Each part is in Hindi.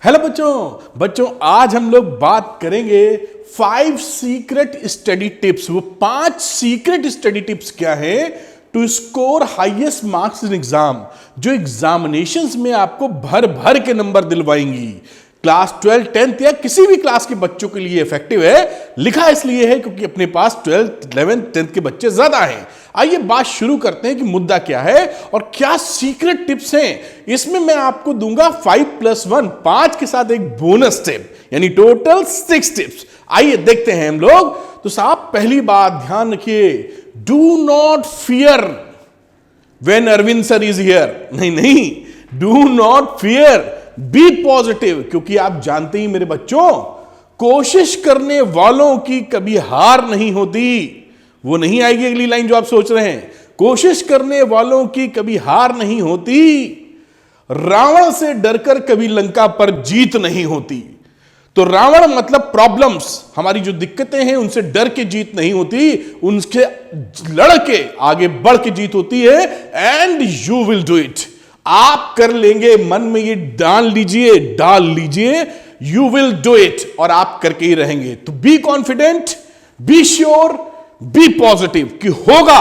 हेलो बच्चों आज हम लोग बात करेंगे 5 सीक्रेट स्टडी टिप्स। वो 5 सीक्रेट स्टडी टिप्स क्या है to score highest marks in exam, जो एग्जामिनेशंस में आपको भर भर के नंबर दिलवाएंगी। क्लास 12, 10th या किसी भी क्लास के बच्चों के लिए इफेक्टिव है। लिखा इसलिए है क्योंकि अपने पास 12th, 11th, 10th के बच्चे ज्यादा हैं। आइए बात शुरू करते हैं कि मुद्दा क्या है और क्या सीक्रेट टिप्स हैं। इसमें मैं आपको दूंगा 5+1, 5 के साथ एक बोनस टिप, यानी टोटल 6 टिप्स। आइए देखते हैं हम लोग। तो साहब पहली बात ध्यान रखिए, do not fear when Arvind sir is here. नहीं, do not fear, be positive. क्योंकि आप जानते ही मेरे बच्चों, कोशिश करने वालों की कभी हार नहीं होती। वो नहीं आएगी अगली लाइन जो आप सोच रहे हैं। कोशिश करने वालों की कभी हार नहीं होती, रावण से डरकर कभी लंका पर जीत नहीं होती। तो रावण मतलब प्रॉब्लम्स, हमारी जो दिक्कतें हैं उनसे डर के जीत नहीं होती, उनसे लड़ के आगे बढ़ के जीत होती है। And you will do it, आप कर लेंगे। मन में ये डाल लीजिए, यू विल डू इट, और आप करके ही रहेंगे। तो be confident, be sure, be positive कि होगा,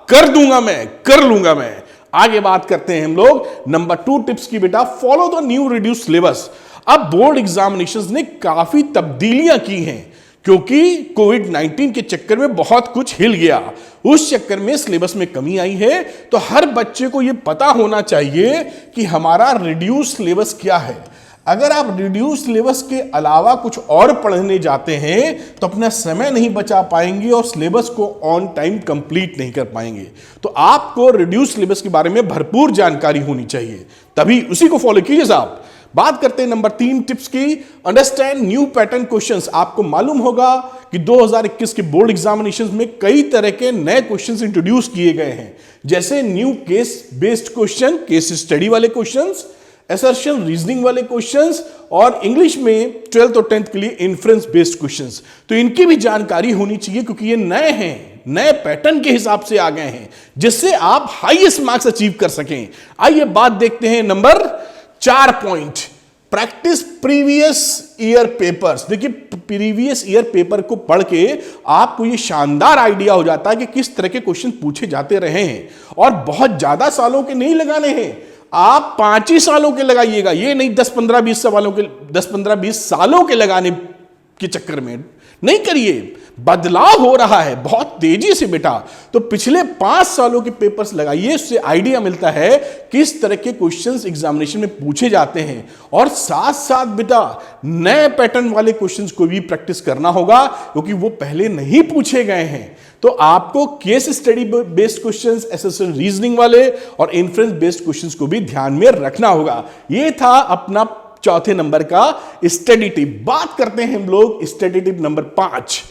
कर दूंगा मैं, कर लूंगा मैं। आगे बात करते हैं हम लोग नंबर 2 टिप्स की। बेटा follow the new reduce syllabus. अब बोर्ड एग्जामिनेशंस ने काफी तब्दीलियां की हैं क्योंकि कोविड-19 के चक्कर में बहुत कुछ हिल गया। उस चक्कर में सिलेबस में कमी आई है। तो हर बच्चे को यह पता होना चाहिए कि हमारा रिड्यूस सिलेबस क्या है। अगर आप रिड्यूस सिलेबस के अलावा कुछ और पढ़ने जाते हैं तो अपना समय नहीं बचा पाएंगे और सिलेबस को ऑन टाइम कंप्लीट नहीं कर पाएंगे। तो आपको रिड्यूस सिलेबस के बारे में भरपूर जानकारी होनी चाहिए, तभी उसी को फॉलो कीजिए साहब। बात करते हैं नंबर 3 टिप्स की। Understand new pattern questions. आपको मालूम होगा कि 2021 के बोर्ड एग्जामिनेशंस में कई तरह के नए क्वेश्चंस इंट्रोड्यूस किए गए हैं, जैसे new case based question, case study वाले क्वेश्चंस, असर्शन रीजनिंग वाले क्वेश्चंस, और इंग्लिश में 12th और 10th के लिए इन्फ्रेंस बेस्ड क्वेश्चंस। तो इनकी भी जानकारी होनी चाहिए क्योंकि ये नए हैं, नए पैटर्न के हिसाब से आ गए हैं, जिससे आप हाईएस्ट मार्क्स अचीव कर सकें। आइए बात देखते हैं number 4 point, practice previous year papers. देखिए प्रीवियस ईयर पेपर को पढ़ के आपको ये शानदार आइडिया हो जाता है कि किस तरह के क्वेश्चन पूछे जाते रहे हैं, और बहुत ज्यादा सालों के नहीं लगाने हैं। आप 5 ही सालों के लगाइएगा, ये नहीं 10-15-20 सालों के लगाने के चक्कर में नहीं करिए। बदलाव हो रहा है बहुत तेजी से बेटा, तो पिछले 5 सालों के पेपर्स लगाइए, उससे आइडिया मिलता है किस तरह के क्वेश्चंस एग्जामिनेशन में पूछे जाते हैं। और साथ साथ बेटा नए पैटर्न वाले क्वेश्चंस को भी प्रैक्टिस करना होगा क्योंकि वो पहले नहीं पूछे गए हैं। तो आपको case study based questions, assertion reasoning वाले और इन्फ्रेंस बेस्ड क्वेश्चंस को भी ध्यान में रखना होगा। ये था अपना चौथे नंबर का स्टडी टिप। बात करते हैं हम लोग study tip number 5,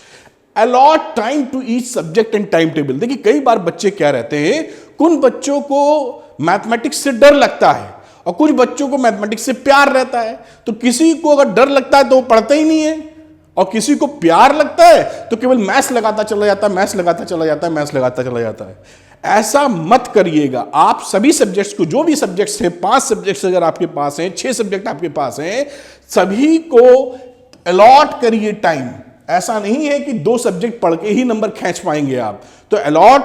allot time to each subject and time table. देखिए कई बार बच्चे क्या रहते हैं, कुछ बच्चों को मैथमेटिक्स से डर लगता है और कुछ बच्चों को मैथमेटिक्स से प्यार रहता है। तो किसी को अगर डर लगता है तो वो पढ़ता ही नहीं है, और किसी को प्यार लगता है तो केवल मैथ्स लगाता चला जाता है। ऐसा मत करिएगा। आप सभी सब्जेक्ट्स को, जो भी सब्जेक्ट्स हैं, 5 सब्जेक्ट्स अगर आपके पास हैं, 6 सब्जेक्ट आपके पास हैं, सभी को अलॉट करिए टाइम। ऐसा नहीं है कि 2 सब्जेक्ट पढ़ के ही नंबर खींच पाएंगे आप। तो allot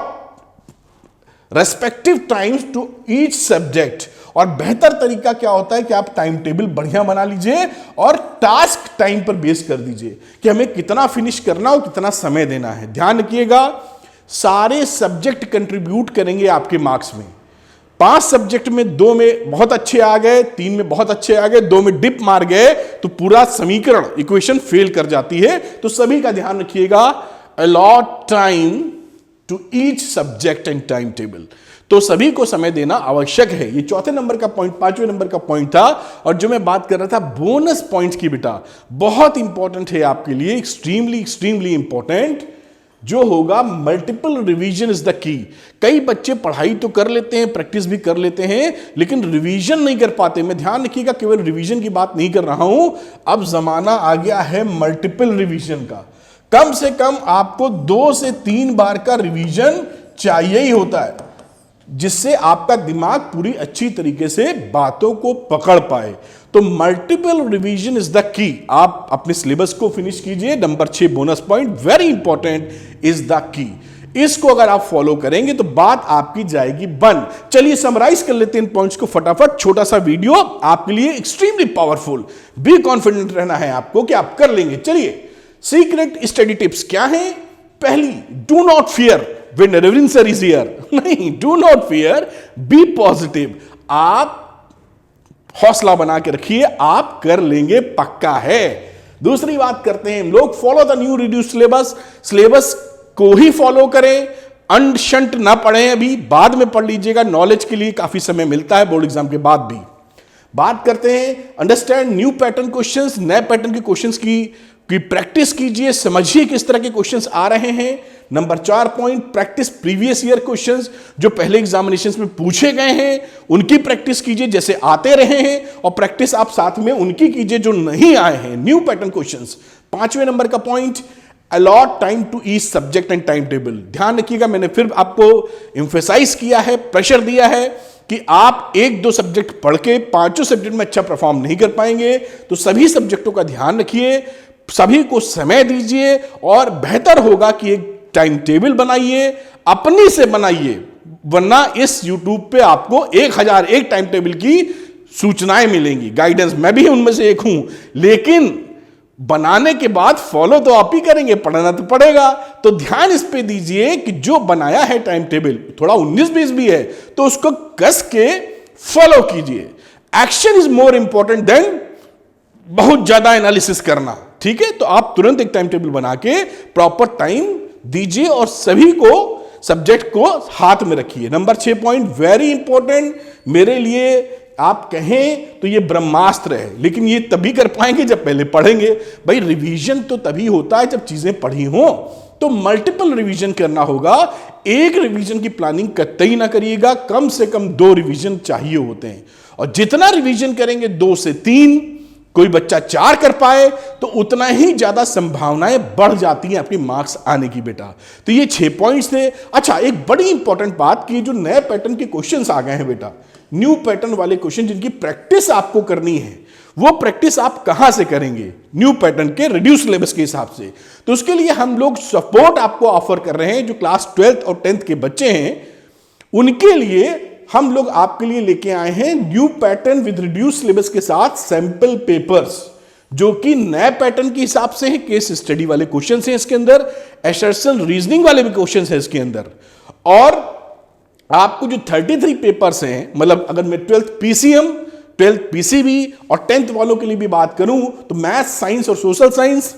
respective times to each subject. और बेहतर तरीका क्या होता है कि आप टाइम टेबल बढ़िया बना लीजिए और टास्क टाइम पर बेस कर दीजिए कि हमें कितना फिनिश करना और कितना समय देना है। ध्यान रखिएगा, सारे सब्जेक्ट कंट्रीब्यूट करेंगे आपके मार्क्स में। 5 सब्जेक्ट में 2 में बहुत अच्छे आ गए, 3 में बहुत अच्छे आ गए, 2 में डिप मार गए तो पूरा समीकरण, इक्वेशन फेल कर जाती है। तो सभी का ध्यान रखिएगा, allot time to each subject and time table. तो सभी को समय देना आवश्यक है। ये चौथे नंबर का पॉइंट, 5वें नंबर का पॉइंट था। और जो मैं बात कर रहा था बोनस पॉइंट्स की बेटा, बहुत इंपॉर्टेंट है आपके लिए, एक्सट्रीमली इंपॉर्टेंट, जो होगा multiple revision is the key. कई बच्चे पढ़ाई तो कर लेते हैं, प्रैक्टिस भी कर लेते हैं, लेकिन रिवीजन नहीं कर पाते। मैं ध्यान रखिएगा, केवल रिवीजन की बात नहीं कर रहा हूं, अब जमाना आ गया है मल्टीपल रिवीजन का। कम से कम आपको 2 से 3 बार का रिवीजन चाहिए ही होता है। जिससे आपका दिमाग पूरी अच्छी तरीके से बातों को पकड़ पाए। तो multiple revision is the key. आप अपने सिलेबस को फिनिश कीजिए। Number 6 bonus point, very important, is the key. इसको अगर आप फॉलो करेंगे तो बात आपकी जाएगी बन। चलिए समराइज कर लेते हैं इन पॉइंट्स को फटाफट। छोटा सा वीडियो आपके लिए एक्सट्रीमली पावरफुल। बी कॉन्फिडेंट रहना है आपको कि आप कर लेंगे। चलिए सीक्रेट स्टडी टिप्स क्या हैं? पहली, do not fear when reverend sir is here. नहीं, do not fear, be positive. आप हौसला बना के रखिए, आप कर लेंगे, पक्का है। दूसरी बात करते हैं हम लोग, follow the new reduce syllabus. Syllabus को ही फॉलो करें, अनशंट ना पढ़ें, अभी बाद में पढ़ लीजिएगा। नॉलेज के लिए काफी समय मिलता है बोर्ड एग्जाम के बाद भी। बात करते हैं अंडरस्टैंड न्यू पैटर्न क्वेश्चंस। नए पैटर्न के क्वेश्चंस की प्रैक्टिस कीजिए, समझिए किस तरह के क्वेश्चंस आ रहे हैं। Number 4 point, practice previous year questions, जो पहले एग्जामिनेशंस में पूछे गए हैं उनकी प्रैक्टिस कीजिए जैसे आते रहे हैं, और प्रैक्टिस आप साथ में उनकी कीजिए जो नहीं आए हैं, न्यू पैटर्न क्वेश्चंस। 5वें नंबर का point, allot time to each subject and time table. ध्यान रखिएगा, मैंने फिर आपको इंफेसाइज किया है, प्रेशर दिया है कि आप 1-2 सब्जेक्ट पढ़ के 5 सब्जेक्ट में अच्छा परफॉर्म नहीं कर पाएंगे। तो सभी सब्जेक्टों का ध्यान रखिए, सभी को समय दीजिए, और बेहतर होगा कि एक टाइम टेबल बनाइए, अपनी से बनाइए, वरना इस YouTube पे आपको 1001 टाइम टेबल की सूचनाएं मिलेंगी, गाइडेंस। मैं भी उनमें से एक हूं, लेकिन बनाने के बाद फॉलो तो आप ही करेंगे, पढ़ना तो पड़ेगा। तो ध्यान इस पे दीजिए कि जो बनाया है टाइम टेबल, थोड़ा 19-20 भी है तो उसको कस के फॉलो कीजिए। Action is more important than बहुत ज्यादा एनालिसिस करना, ठीक है? तो आप तुरंत एक टाइम टेबल बना के प्रॉपर टाइम दीजिए और सभी को सब्जेक्ट को हाथ में रखिए। नंबर 6 पॉइंट, वेरी इंपॉर्टेंट, मेरे लिए आप कहें तो ये ब्रह्मास्त्र है, लेकिन ये तभी कर पाएंगे जब पहले पढ़ेंगे। भाई रिवीजन तो तभी होता है जब चीजें पढ़ी हो। तो मल्टीपल रिवीजन करना होगा। एक रिवीजन की प्लानिंग कतई ना करिएगा, कम से कम 2 रिवीजन चाहिए होते हैं, और जितना रिवीजन करेंगे 2 से 3, कोई बच्चा 4 कर पाए तो उतना ही ज्यादा संभावनाएं बढ़ जाती हैं आपके मार्क्स आने की बेटा। तो ये 6 पॉइंट्स थे। अच्छा, एक बड़ी इंपॉर्टेंट बात कि जो नए पैटर्न के क्वेश्चंस आ गए हैं बेटा, न्यू पैटर्न वाले क्वेश्चन जिनकी प्रैक्टिस आपको करनी है, वो प्रैक्टिस आप कहां से करेंगे? न्यू पैटर्न के रिड्यूस सिलेबस के हिसाब से। तो उसके लिए हम लोग सपोर्ट आपको ऑफर कर रहे हैं। जो क्लास 12th और 10th के बच्चे हैं उनके लिए हम लोग आपके लिए लेके आए हैं new pattern with reduce syllabus के साथ सैंपल पेपर्स, जो कि नए पैटर्न के हिसाब से है। केस स्टडी वाले क्वेश्चन हैं इसके अंदर, एसर्शन रीजनिंग वाले भी क्वेश्चन हैं इसके अंदर। और आपको जो 33 पेपर्स हैं, मतलब अगर मैं 12th PCM, 12th PCB और 10th वालों के लिए भी बात करूं तो मैथ, साइंस और सोशल साइंस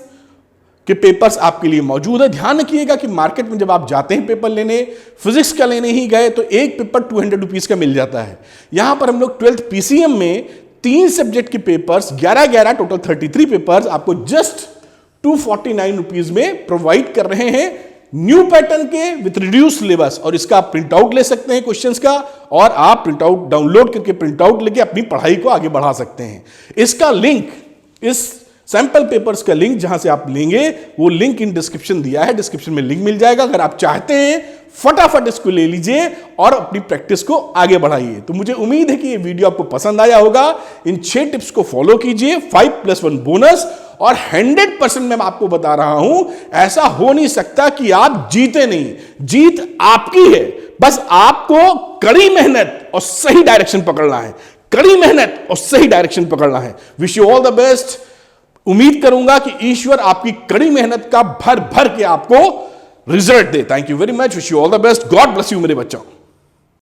के पेपर्स आपके लिए मौजूद है। ध्यान रखिएगा कि मार्केट में जब आप जाते हैं पेपर लेने, फिजिक्स का लेने ही गए तो एक पेपर 200 रुपीज का मिल जाता है। यहां पर हम लोग 12th PCM में 3 सब्जेक्ट के पेपर्स 11-11 टोटल 33 पेपर्स आपको जस्ट 249 रुपीज में प्रोवाइड कर रहे हैं, न्यू पैटर्न के विथ रिड्यूस सिलेबस। और इसका आप प्रिंट आउट ले सकते हैं क्वेश्चंस का, और आप प्रिंट आउट डाउनलोड करके प्रिंट आउट लेके अपनी पढ़ाई को आगे बढ़ा सकते हैं। इसका लिंक, इस सैंपल पेपर्स का लिंक जहां से आप लेंगे, वो लिंक इन डिस्क्रिप्शन दिया है, डिस्क्रिप्शन में लिंक मिल जाएगा। अगर आप चाहते हैं फटाफट इसको ले लीजिए और अपनी प्रैक्टिस को आगे बढ़ाइए। तो मुझे उम्मीद है कि ये वीडियो आपको पसंद आया होगा। इन 6 टिप्स को फॉलो कीजिए, 5+1 बोनस, और 100% मैं आपको बता रहा हूं, ऐसा हो नहीं सकता कि आप जीते नहीं। जीत आपकी है, बस आपको कड़ी मेहनत और सही डायरेक्शन पकड़ना है। कड़ी मेहनत और सही डायरेक्शन पकड़ना है। Wish you all the best. उम्मीद करूंगा कि ईश्वर आपकी कड़ी मेहनत का भर भर के आपको result they. Thank you very much. Wish you all the best. God bless you मेरे बच्चों।